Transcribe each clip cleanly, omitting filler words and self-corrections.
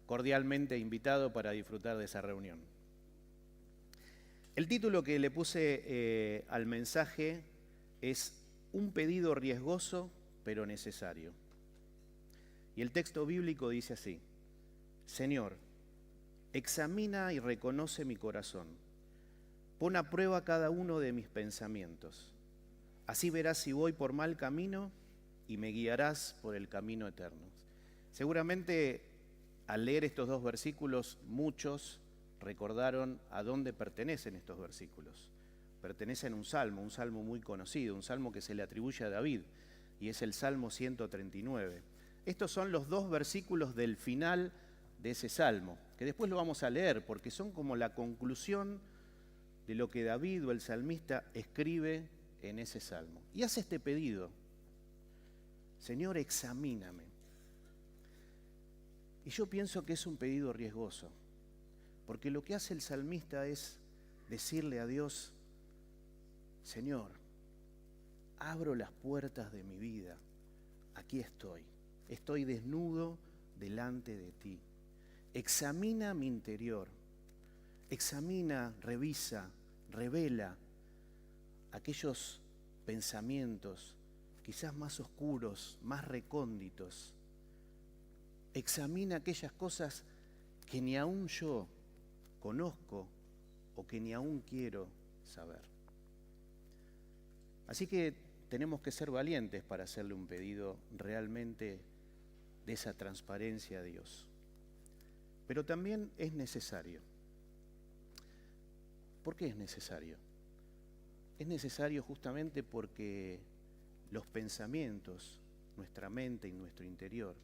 cordialmente invitado para disfrutar de esa reunión. El título que le puse al mensaje es Un pedido riesgoso pero necesario. Y el texto bíblico dice así: Señor, examina y reconoce mi corazón, pon a prueba cada uno de mis pensamientos, así verás si voy por mal camino y me guiarás por el camino eterno. Seguramente al leer estos dos versículos muchos recordaron a dónde pertenecen estos versículos. Pertenecen a un salmo muy conocido, un salmo que se le atribuye a David, y es el Salmo 139. Estos son los dos versículos del final de ese salmo, que después lo vamos a leer porque son como la conclusión de lo que David o el salmista escribe en ese salmo. Y hace este pedido: Señor, examíname. Y yo pienso que es un pedido riesgoso, porque lo que hace el salmista es decirle a Dios: Señor, abro las puertas de mi vida, aquí estoy desnudo delante de ti. Examina mi interior, examina, revisa, revela aquellos pensamientos quizás más oscuros, más recónditos. Examina aquellas cosas que ni aún yo conozco o que ni aún quiero saber. Así que tenemos que ser valientes para hacerle un pedido realmente de esa transparencia a Dios. Pero también es necesario. ¿Por qué es necesario? Es necesario justamente porque los pensamientos, nuestra mente y nuestro interior,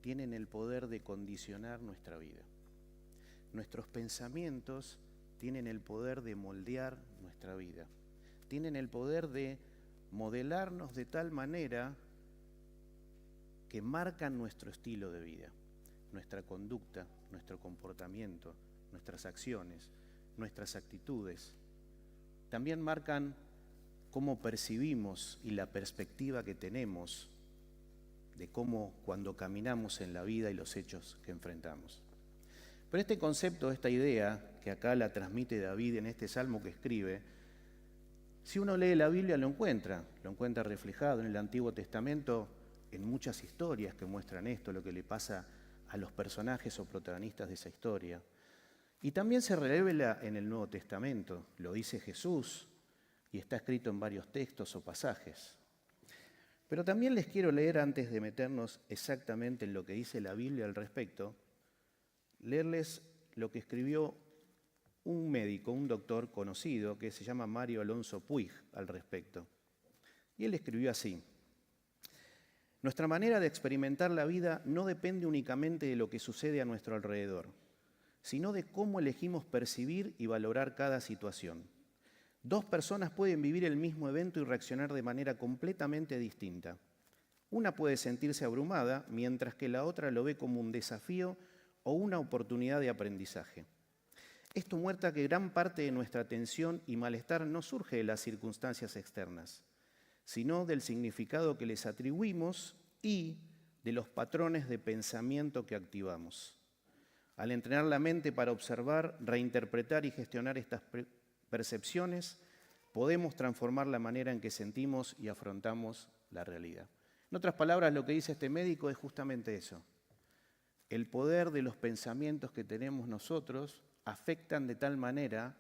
tienen el poder de condicionar nuestra vida. Nuestros pensamientos tienen el poder de moldear nuestra vida. Tienen el poder de modelarnos de tal manera que marcan nuestro estilo de vida, nuestra conducta, nuestro comportamiento, nuestras acciones, nuestras actitudes. También marcan cómo percibimos y la perspectiva que tenemos de cómo cuando caminamos en la vida y los hechos que enfrentamos. Pero este concepto, esta idea que acá la transmite David en este salmo que escribe, si uno lee la Biblia lo encuentra reflejado en el Antiguo Testamento en muchas historias que muestran esto, lo que le pasa a los personajes o protagonistas de esa historia. Y también se revela en el Nuevo Testamento, lo dice Jesús y está escrito en varios textos o pasajes. Pero también les quiero leer, antes de meternos exactamente en lo que dice la Biblia al respecto, leerles lo que escribió un médico, un doctor conocido, que se llama Mario Alonso Puig, al respecto. Y él escribió así: nuestra manera de experimentar la vida no depende únicamente de lo que sucede a nuestro alrededor, sino de cómo elegimos percibir y valorar cada situación. Dos personas pueden vivir el mismo evento y reaccionar de manera completamente distinta. Una puede sentirse abrumada, mientras que la otra lo ve como un desafío o una oportunidad de aprendizaje. Esto muestra que gran parte de nuestra tensión y malestar no surge de las circunstancias externas, sino del significado que les atribuimos y de los patrones de pensamiento que activamos. Al entrenar la mente para observar, reinterpretar y gestionar estas percepciones, podemos transformar la manera en que sentimos y afrontamos la realidad. En otras palabras, lo que dice este médico es justamente eso. El poder de los pensamientos que tenemos nosotros afectan de tal manera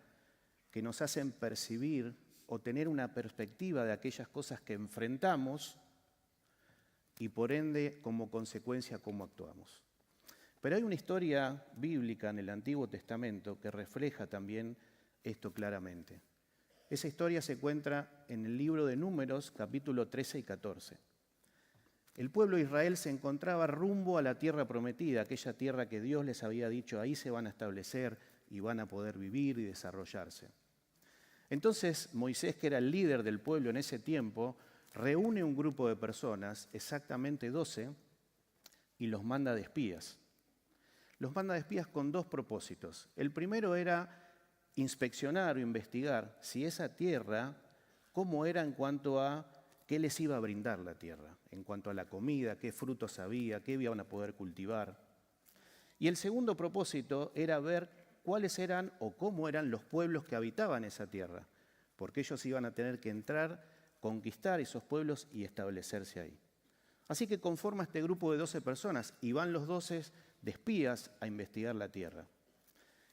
que nos hacen percibir o tener una perspectiva de aquellas cosas que enfrentamos y por ende, como consecuencia, cómo actuamos. Pero hay una historia bíblica en el Antiguo Testamento que refleja también esto claramente. Esa historia se encuentra en el libro de Números, capítulo 13 y 14. El pueblo de Israel se encontraba rumbo a la tierra prometida, aquella tierra que Dios les había dicho, ahí se van a establecer y van a poder vivir y desarrollarse. Entonces Moisés, que era el líder del pueblo en ese tiempo, reúne un grupo de personas, exactamente 12, y los manda de espías. Los manda de espías con dos propósitos. El primero era inspeccionar o investigar si esa tierra, cómo era en cuanto a qué les iba a brindar la tierra, en cuanto a la comida, qué frutos había, qué iban a poder cultivar. Y el segundo propósito era ver cuáles eran o cómo eran los pueblos que habitaban esa tierra, porque ellos iban a tener que entrar, conquistar esos pueblos y establecerse ahí. Así que conforma este grupo de 12 personas y van los 12 de espías a investigar la tierra.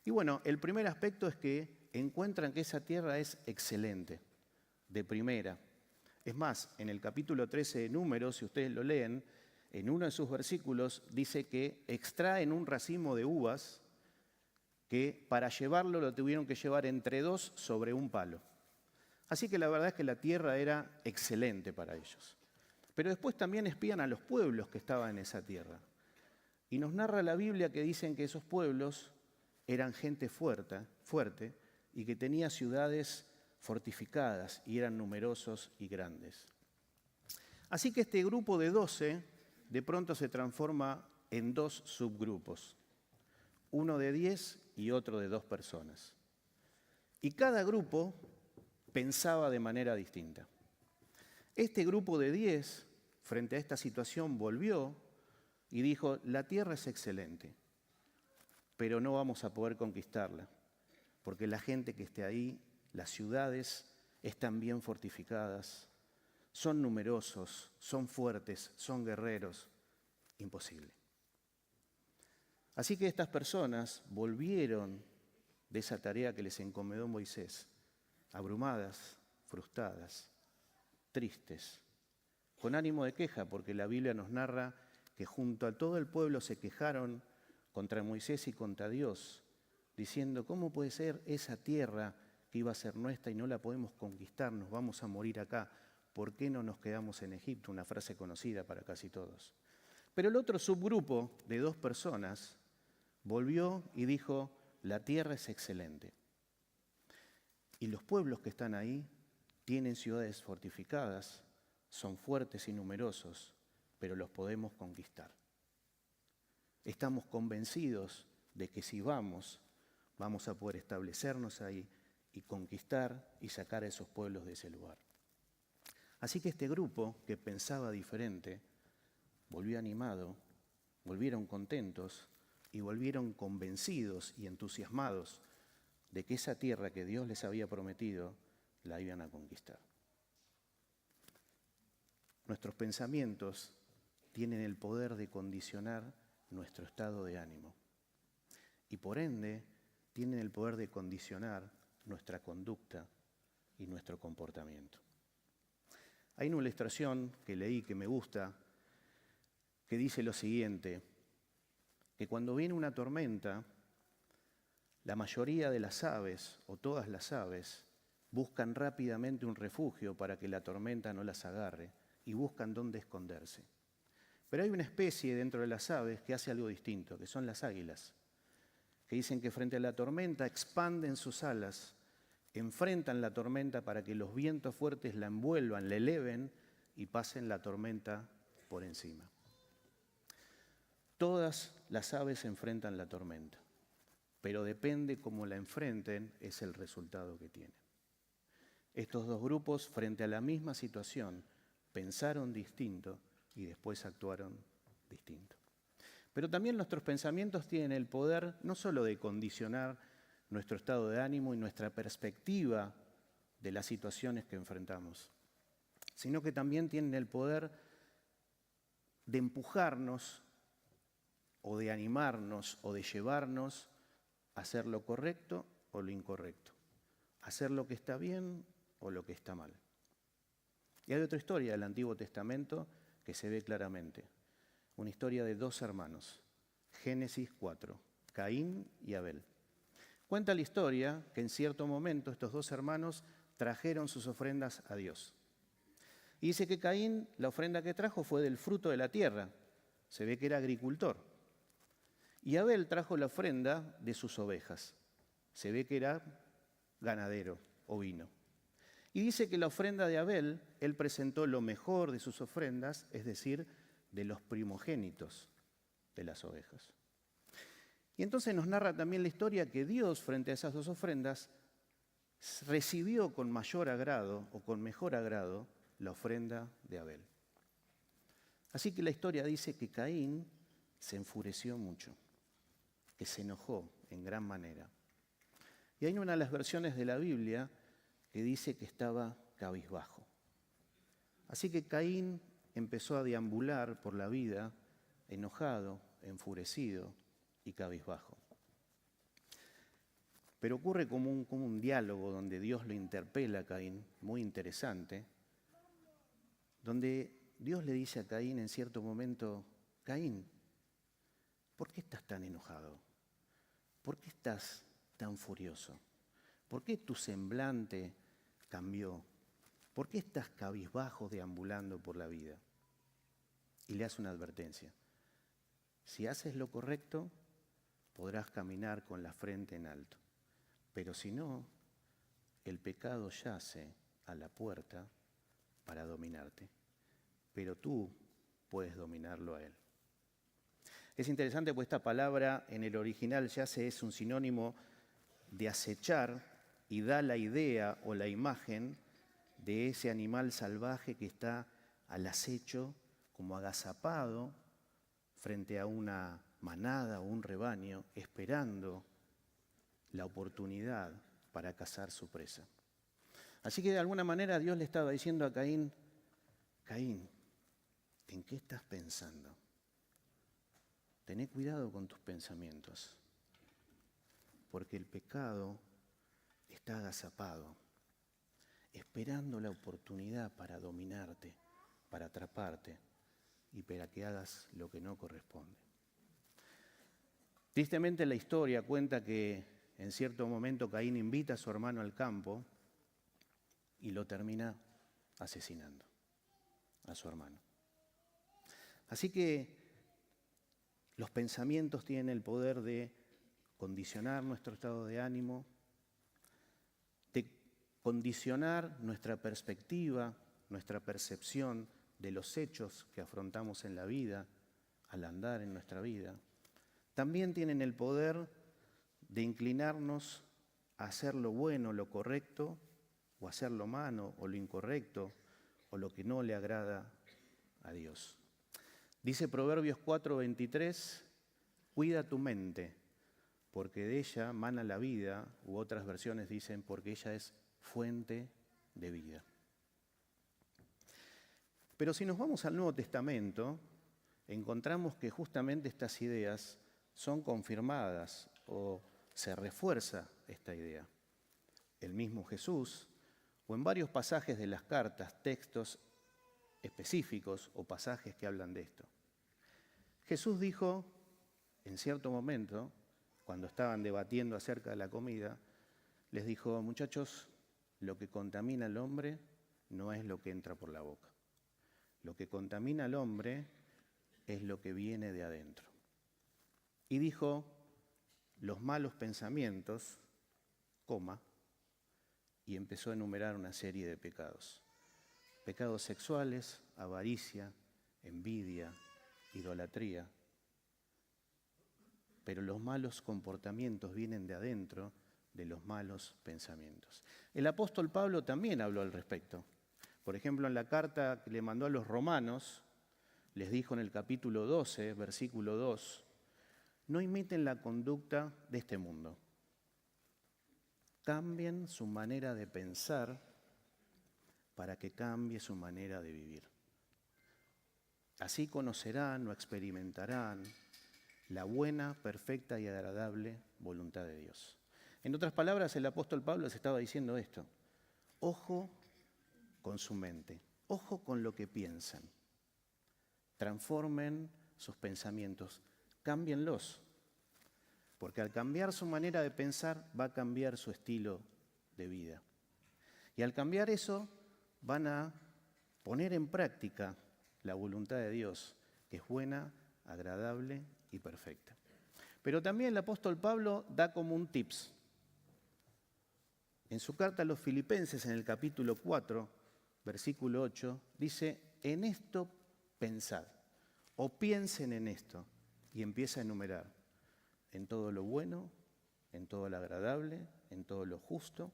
Y bueno, el primer aspecto es que encuentran que esa tierra es excelente, de primera. Es más, en el capítulo 13 de Números, si ustedes lo leen, en uno de sus versículos dice que extraen un racimo de uvas que para llevarlo lo tuvieron que llevar entre dos sobre un palo. Así que la verdad es que la tierra era excelente para ellos. Pero después también espían a los pueblos que estaban en esa tierra. Y nos narra la Biblia que dicen que esos pueblos eran gente fuerte y que tenía ciudades fortificadas y eran numerosos y grandes. Así que este grupo de 12 de pronto se transforma en dos subgrupos, uno de 10 y otro de 2 personas. Y cada grupo pensaba de manera distinta. Este grupo de 10, frente a esta situación, volvió y dijo, la tierra es excelente, pero no vamos a poder conquistarla, porque la gente que esté ahí, las ciudades están bien fortificadas, son numerosos, son fuertes, son guerreros, imposible. Así que estas personas volvieron de esa tarea que les encomendó Moisés, abrumadas, frustradas, tristes, con ánimo de queja, porque la Biblia nos narra que junto a todo el pueblo se quejaron contra Moisés y contra Dios, diciendo, ¿cómo puede ser esa tierra que iba a ser nuestra y no la podemos conquistar, nos vamos a morir acá? ¿Por qué no nos quedamos en Egipto? Una frase conocida para casi todos. Pero el otro subgrupo de 2 personas volvió y dijo, la tierra es excelente. Y los pueblos que están ahí tienen ciudades fortificadas, son fuertes y numerosos, pero los podemos conquistar. Estamos convencidos de que si vamos a poder establecernos ahí y conquistar y sacar a esos pueblos de ese lugar. Así que este grupo que pensaba diferente, volvió animado, volvieron contentos y volvieron convencidos y entusiasmados de que esa tierra que Dios les había prometido la iban a conquistar. Nuestros pensamientos tienen el poder de condicionar nuestro estado de ánimo y por ende tienen el poder de condicionar nuestra conducta y nuestro comportamiento. Hay una ilustración que leí que me gusta, que dice lo siguiente, que cuando viene una tormenta, la mayoría de las aves, o todas las aves, buscan rápidamente un refugio para que la tormenta no las agarre y buscan dónde esconderse. Pero hay una especie dentro de las aves que hace algo distinto, que son las águilas, que dicen que frente a la tormenta expanden sus alas, enfrentan la tormenta para que los vientos fuertes la envuelvan, la eleven y pasen la tormenta por encima. Todas las aves enfrentan la tormenta, pero depende cómo la enfrenten, es el resultado que tienen. Estos 2 grupos, frente a la misma situación, pensaron distinto y después actuaron distinto. Pero también nuestros pensamientos tienen el poder no solo de condicionar nuestro estado de ánimo y nuestra perspectiva de las situaciones que enfrentamos, sino que también tienen el poder de empujarnos o de animarnos o de llevarnos a hacer lo correcto o lo incorrecto, a hacer lo que está bien o lo que está mal. Y hay otra historia del Antiguo Testamento que se ve claramente, una historia de 2 hermanos, Génesis 4, Caín y Abel. Cuenta la historia que en cierto momento estos 2 hermanos trajeron sus ofrendas a Dios. Y dice que Caín, la ofrenda que trajo fue del fruto de la tierra, se ve que era agricultor. Y Abel trajo la ofrenda de sus ovejas, se ve que era ganadero, ovino. Y dice que la ofrenda de Abel, él presentó lo mejor de sus ofrendas, es decir, de los primogénitos de las ovejas. Y entonces nos narra también la historia que Dios, frente a esas 2 ofrendas, recibió con mayor agrado o con mejor agrado la ofrenda de Abel. Así que la historia dice que Caín se enfureció mucho que se enojó en gran manera. Y hay una de las versiones de la Biblia que dice que estaba cabizbajo. Así que Caín empezó a deambular por la vida enojado, enfurecido y cabizbajo. Pero ocurre como un diálogo donde Dios lo interpela a Caín, muy interesante, donde Dios le dice a Caín en cierto momento: Caín, ¿por qué estás tan enojado? ¿Por qué estás tan furioso? ¿Por qué tu semblante cambió? ¿Por qué estás cabizbajo deambulando por la vida? Y le hace una advertencia. Si haces lo correcto, podrás caminar con la frente en alto. Pero si no, el pecado yace a la puerta para dominarte. Pero tú puedes dominarlo a él. Es interesante porque esta palabra en el original yace es un sinónimo de acechar y da la idea o la imagen de ese animal salvaje que está al acecho, como agazapado frente a una manada o un rebaño, esperando la oportunidad para cazar su presa. Así que de alguna manera Dios le estaba diciendo a Caín: Caín, ¿en qué estás pensando? Tené cuidado con tus pensamientos, porque el pecado está agazapado, esperando la oportunidad para dominarte, para atraparte y para que hagas lo que no corresponde. Tristemente la historia cuenta que en cierto momento Caín invita a su hermano al campo y lo termina asesinando, a su hermano. Así que los pensamientos tienen el poder de condicionar nuestro estado de ánimo, de condicionar nuestra perspectiva, nuestra percepción de los hechos que afrontamos en la vida, al andar en nuestra vida. También tienen el poder de inclinarnos a hacer lo bueno, lo correcto, o hacer lo malo o lo incorrecto, o lo que no le agrada a Dios. Dice Proverbios 4:23, cuida tu mente, porque de ella mana la vida, u otras versiones dicen, porque ella es fuente de vida. Pero si nos vamos al Nuevo Testamento, encontramos que justamente estas ideas son confirmadas o se refuerza esta idea. El mismo Jesús, o en varios pasajes de las cartas, textos específicos o pasajes que hablan de esto. Jesús dijo, en cierto momento, cuando estaban debatiendo acerca de la comida, les dijo: muchachos, lo que contamina al hombre no es lo que entra por la boca. Lo que contamina al hombre es lo que viene de adentro. Y dijo, los malos pensamientos, y empezó a enumerar una serie de pecados. Pecados sexuales, avaricia, envidia, idolatría. Pero los malos comportamientos vienen de adentro de los malos pensamientos. El apóstol Pablo también habló al respecto. Por ejemplo, en la carta que le mandó a los romanos, les dijo en el capítulo 12, versículo 2, no imiten la conducta de este mundo. Cambien su manera de pensar para que cambie su manera de vivir. Así conocerán o experimentarán la buena, perfecta y agradable voluntad de Dios. En otras palabras, el apóstol Pablo les estaba diciendo esto: ojo con su mente, ojo con lo que piensan. Transformen sus pensamientos, cámbienlos. Porque al cambiar su manera de pensar, va a cambiar su estilo de vida. Y al cambiar eso, van a poner en práctica la voluntad de Dios, que es buena, agradable y perfecta. Pero también el apóstol Pablo da como un tips. En su carta a los Filipenses, en el capítulo 4, versículo 8, dice, en esto pensad, o piensen en esto, y empieza a enumerar. En todo lo bueno, en todo lo agradable, en todo lo justo,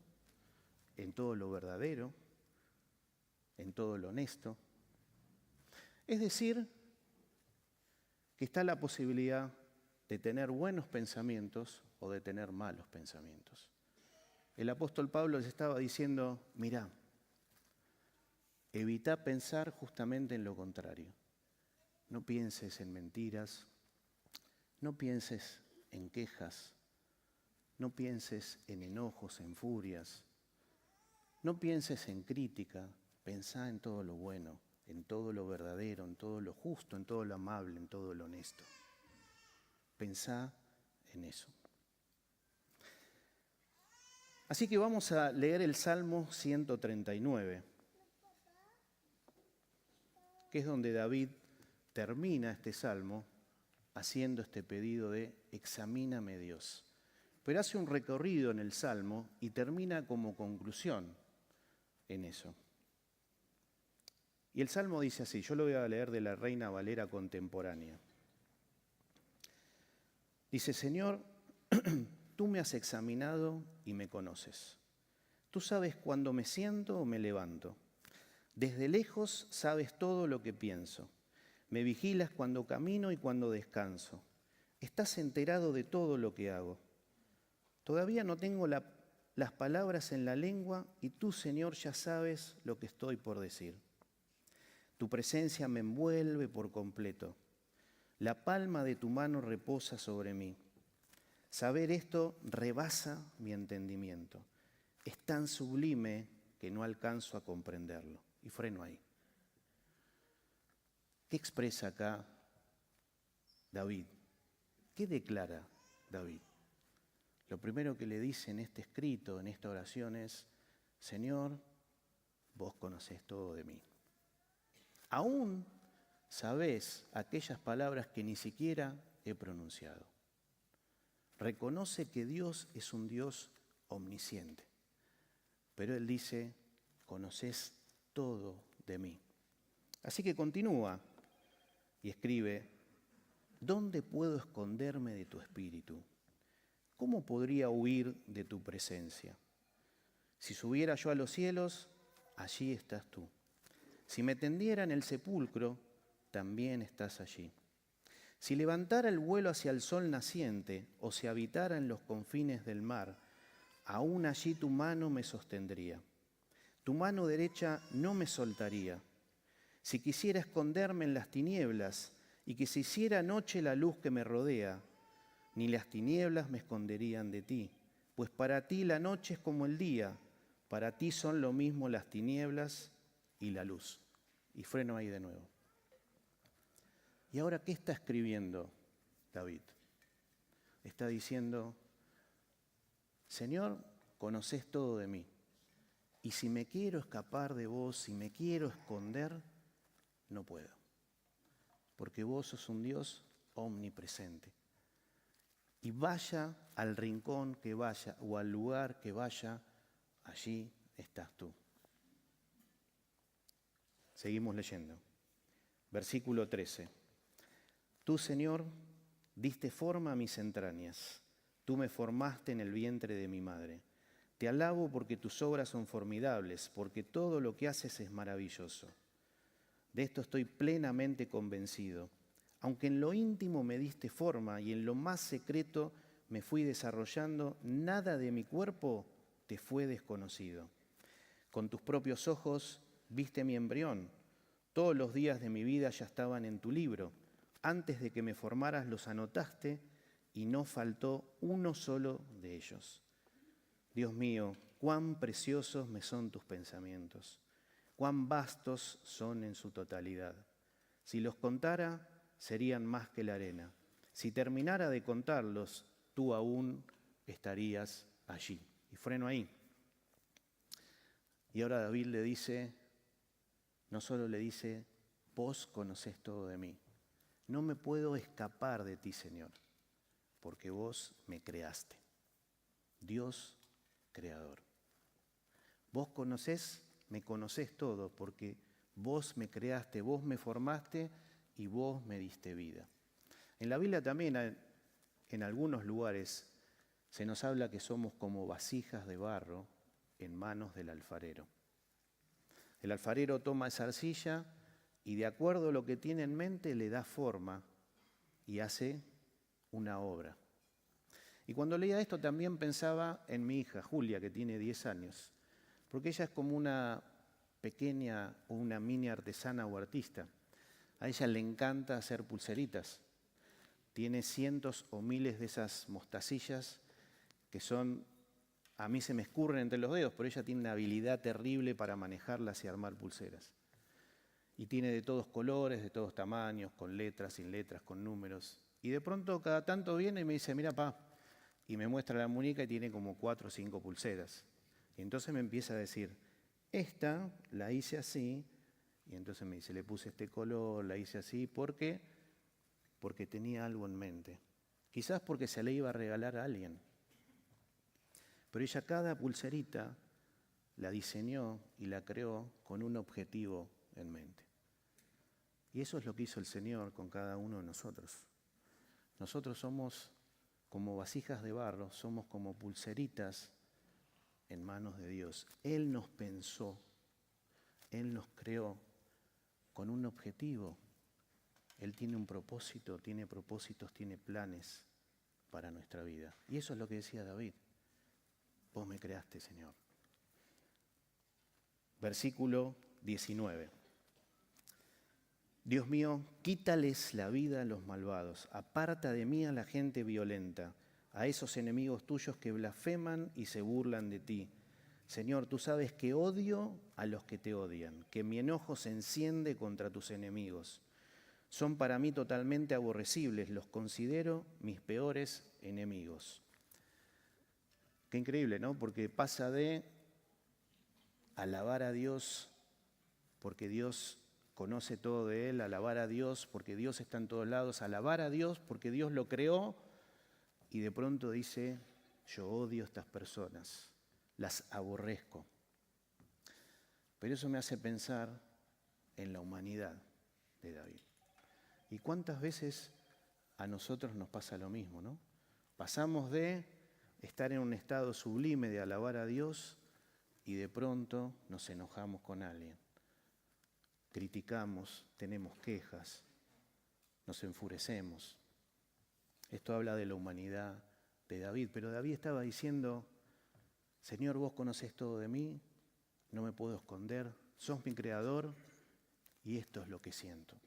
en todo lo verdadero, en todo lo honesto. Es decir, que está la posibilidad de tener buenos pensamientos o de tener malos pensamientos. El apóstol Pablo les estaba diciendo, mirá, evita pensar justamente en lo contrario. No pienses en mentiras, no pienses en quejas, no pienses en enojos, en furias, no pienses en crítica, pensá en todo lo bueno, en todo lo verdadero, en todo lo justo, en todo lo amable, en todo lo honesto. Pensá en eso. Así que vamos a leer el Salmo 139, que es donde David termina este salmo haciendo este pedido de examíname Dios. Pero hace un recorrido en el salmo y termina como conclusión en eso. Y el salmo dice así, yo lo voy a leer de la Reina Valera contemporánea. Dice, Señor, tú me has examinado y me conoces. Tú sabes cuándo me siento o me levanto. Desde lejos sabes todo lo que pienso. Me vigilas cuando camino y cuando descanso. Estás enterado de todo lo que hago. Todavía no tengo las palabras en la lengua y tú, Señor, ya sabes lo que estoy por decir. Tu presencia me envuelve por completo. La palma de tu mano reposa sobre mí. Saber esto rebasa mi entendimiento. Es tan sublime que no alcanzo a comprenderlo. Y freno ahí. ¿Qué expresa acá David? ¿Qué declara David? Lo primero que le dice en este escrito, en esta oración es, Señor, vos conocés todo de mí. Aún sabés aquellas palabras que ni siquiera he pronunciado. Reconoce que Dios es un Dios omnisciente. Pero él dice, conocés todo de mí. Así que continúa y escribe, ¿dónde puedo esconderme de tu espíritu? ¿Cómo podría huir de tu presencia? Si subiera yo a los cielos, allí estás tú. Si me tendiera en el sepulcro, también estás allí. Si levantara el vuelo hacia el sol naciente o si habitara en los confines del mar, aún allí tu mano me sostendría. Tu mano derecha no me soltaría. Si quisiera esconderme en las tinieblas y que se hiciera noche la luz que me rodea, ni las tinieblas me esconderían de ti, pues para ti la noche es como el día, para ti son lo mismo las tinieblas y la luz. Y freno ahí de nuevo. ¿Y ahora qué está escribiendo David? Está diciendo, Señor, conocés todo de mí. Y si me quiero escapar de vos, si me quiero esconder, no puedo. Porque vos sos un Dios omnipresente. Y vaya al rincón que vaya o al lugar que vaya, allí estás tú. Seguimos leyendo. Versículo 13. Tú, Señor, diste forma a mis entrañas. Tú me formaste en el vientre de mi madre. Te alabo porque tus obras son formidables, porque todo lo que haces es maravilloso. De esto estoy plenamente convencido. Aunque en lo íntimo me diste forma y en lo más secreto me fui desarrollando, nada de mi cuerpo te fue desconocido. Con tus propios ojos viste mi embrión. Todos los días de mi vida ya estaban en tu libro. Antes de que me formaras los anotaste y no faltó uno solo de ellos. Dios mío, cuán preciosos me son tus pensamientos, cuán vastos son en su totalidad. Si los contara, serían más que la arena. Si terminara de contarlos, tú aún estarías allí. Y freno ahí. Y ahora David le dice, no solo le dice, vos conocés todo de mí. No me puedo escapar de ti, Señor, porque vos me creaste. Dios creador. Vos me conocés todo, porque vos me creaste, vos me formaste y vos me diste vida. En la Biblia también, en algunos lugares, se nos habla que somos como vasijas de barro en manos del alfarero. El alfarero toma esa arcilla y de acuerdo a lo que tiene en mente le da forma y hace una obra. Y cuando leía esto también pensaba en mi hija, Julia, que tiene 10 años, porque ella es como una pequeña o una mini artesana o artista. A ella le encanta hacer pulseritas. Tiene cientos o miles de esas mostacillas que son, a mí se me escurren entre los dedos, pero ella tiene una habilidad terrible para manejarlas y armar pulseras. Y tiene de todos colores, de todos tamaños, con letras, sin letras, con números. Y de pronto cada tanto viene y me dice, mira, pa, y me muestra la muñeca y tiene como 4 o 5 pulseras. Y entonces me empieza a decir, esta la hice así, y entonces me dice, le puse este color, la hice así, ¿por qué? Porque tenía algo en mente. Quizás porque se le iba a regalar a alguien. Pero ella cada pulserita la diseñó y la creó con un objetivo en mente. Y eso es lo que hizo el Señor con cada uno de nosotros. Nosotros somos como vasijas de barro, somos como pulseritas en manos de Dios. Él nos pensó, Él nos creó con un objetivo. Él tiene un propósito, tiene propósitos, tiene planes para nuestra vida. Y eso es lo que decía David. Vos me creaste, Señor. Versículo 19. Dios mío, quítales la vida a los malvados, aparta de mí a la gente violenta, a esos enemigos tuyos que blasfeman y se burlan de ti. Señor, tú sabes que odio a los que te odian, que mi enojo se enciende contra tus enemigos. Son para mí totalmente aborrecibles, los considero mis peores enemigos. Qué increíble, ¿no? Porque pasa de alabar a Dios porque Dios conoce todo de Él, alabar a Dios porque Dios está en todos lados, alabar a Dios porque Dios lo creó, y de pronto dice, yo odio a estas personas, las aborrezco. Pero eso me hace pensar en la humanidad de David. ¿Y cuántas veces a nosotros nos pasa lo mismo, no? Pasamos de estar en un estado sublime de alabar a Dios y de pronto nos enojamos con alguien. Criticamos, tenemos quejas, nos enfurecemos. Esto habla de la humanidad de David, pero David estaba diciendo, Señor, vos conocés todo de mí, no me puedo esconder, sos mi creador y esto es lo que siento.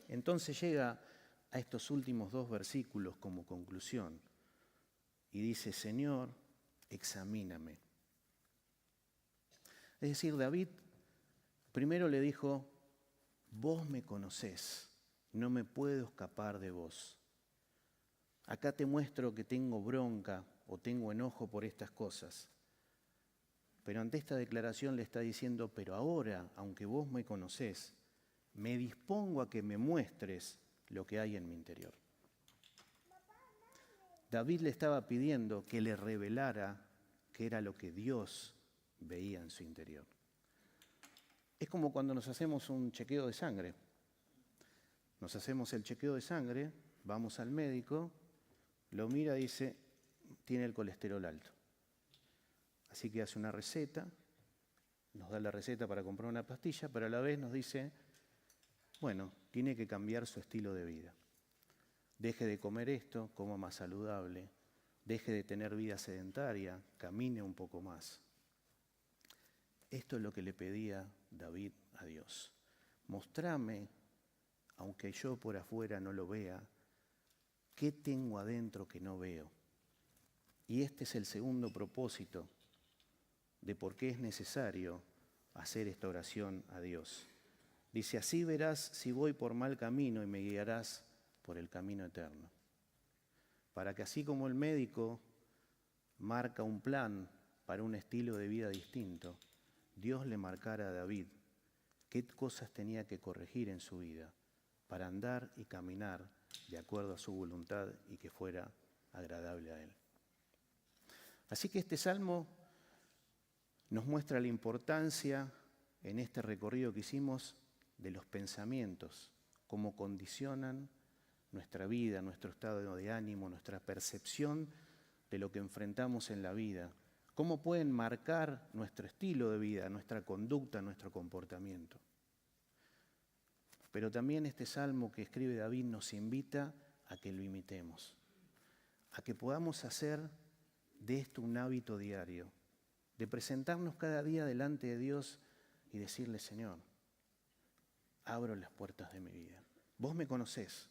Entonces llega a estos últimos 2 versículos como conclusión y dice, Señor, examíname. Es decir, David primero le dijo, vos me conocés, no me puedo escapar de vos. Acá te muestro que tengo bronca o tengo enojo por estas cosas. Pero ante esta declaración le está diciendo, pero ahora, aunque vos me conocés, me dispongo a que me muestres lo que hay en mi interior. David le estaba pidiendo que le revelara qué era lo que Dios veía en su interior. Es como cuando nos hacemos un chequeo de sangre. Nos hacemos el chequeo de sangre, vamos al médico, lo mira y dice, tiene el colesterol alto. Así que hace una receta, nos da la receta para comprar una pastilla, pero a la vez nos dice, bueno, tiene que cambiar su estilo de vida. Deje de comer esto, coma más saludable, deje de tener vida sedentaria, camine un poco más. Esto es lo que le pedía David a Dios. Mostrame, aunque yo por afuera no lo vea, qué tengo adentro que no veo. Y este es el segundo propósito de por qué es necesario hacer esta oración a Dios. Dice, así verás si voy por mal camino y me guiarás por el camino eterno. Para que así como el médico marca un plan para un estilo de vida distinto, Dios le marcara a David qué cosas tenía que corregir en su vida para andar y caminar de acuerdo a su voluntad y que fuera agradable a Él. Así que este salmo nos muestra la importancia en este recorrido que hicimos de los pensamientos, cómo condicionan nuestra vida, nuestro estado de ánimo, nuestra percepción de lo que enfrentamos en la vida, cómo pueden marcar nuestro estilo de vida, nuestra conducta, nuestro comportamiento. Pero también este salmo que escribe David nos invita a que lo imitemos, a que podamos hacer de esto un hábito diario, de presentarnos cada día delante de Dios y decirle: Señor, abro las puertas de mi vida. Vos me conocés,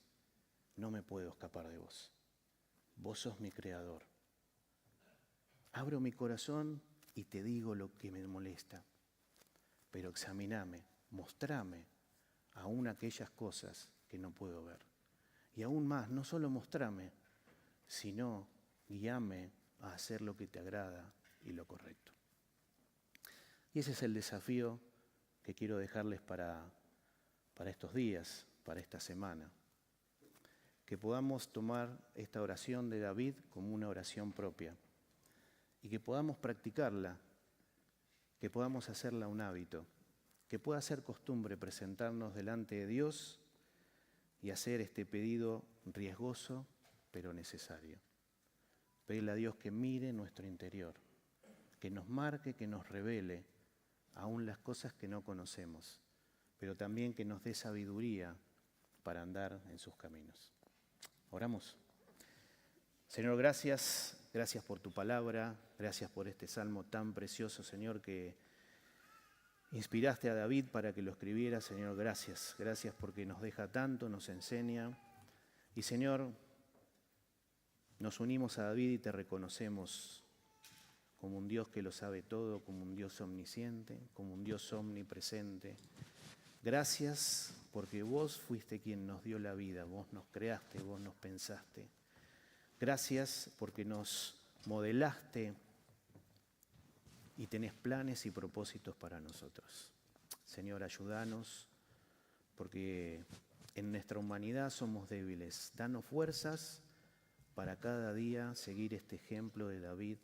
no me puedo escapar de vos. Vos sos mi creador. Abro mi corazón y te digo lo que me molesta, pero examiname, mostrame aún aquellas cosas que no puedo ver. Y aún más, no solo mostrame, sino guíame a hacer lo que te agrada y lo correcto. Y ese es el desafío que quiero dejarles para estos días, para esta semana. Que podamos tomar esta oración de David como una oración propia y que podamos practicarla, que podamos hacerla un hábito, que pueda ser costumbre presentarnos delante de Dios y hacer este pedido riesgoso pero necesario. Pedirle a Dios que mire nuestro interior, que nos marque, que nos revele aún las cosas que no conocemos, pero también que nos dé sabiduría para andar en sus caminos. Oramos. Señor, gracias por tu palabra, gracias por este salmo tan precioso, Señor, que inspiraste a David para que lo escribiera. Señor, gracias porque nos deja tanto, nos enseña. Y Señor, nos unimos a David y te reconocemos como un Dios que lo sabe todo, como un Dios omnisciente, como un Dios omnipresente. Gracias porque vos fuiste quien nos dio la vida, vos nos creaste, vos nos pensaste. Gracias porque nos modelaste y tenés planes y propósitos para nosotros. Señor, ayúdanos porque en nuestra humanidad somos débiles. Danos fuerzas para cada día seguir este ejemplo de David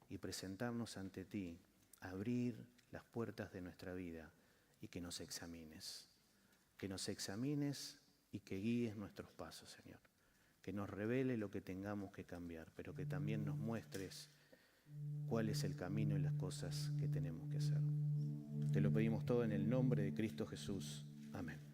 y presentarnos ante ti, abrir las puertas de nuestra vida y que nos examines. Que nos examines y que guíes nuestros pasos, Señor. Que nos revele lo que tengamos que cambiar, pero que también nos muestres cuál es el camino y las cosas que tenemos que hacer. Te lo pedimos todo en el nombre de Cristo Jesús. Amén.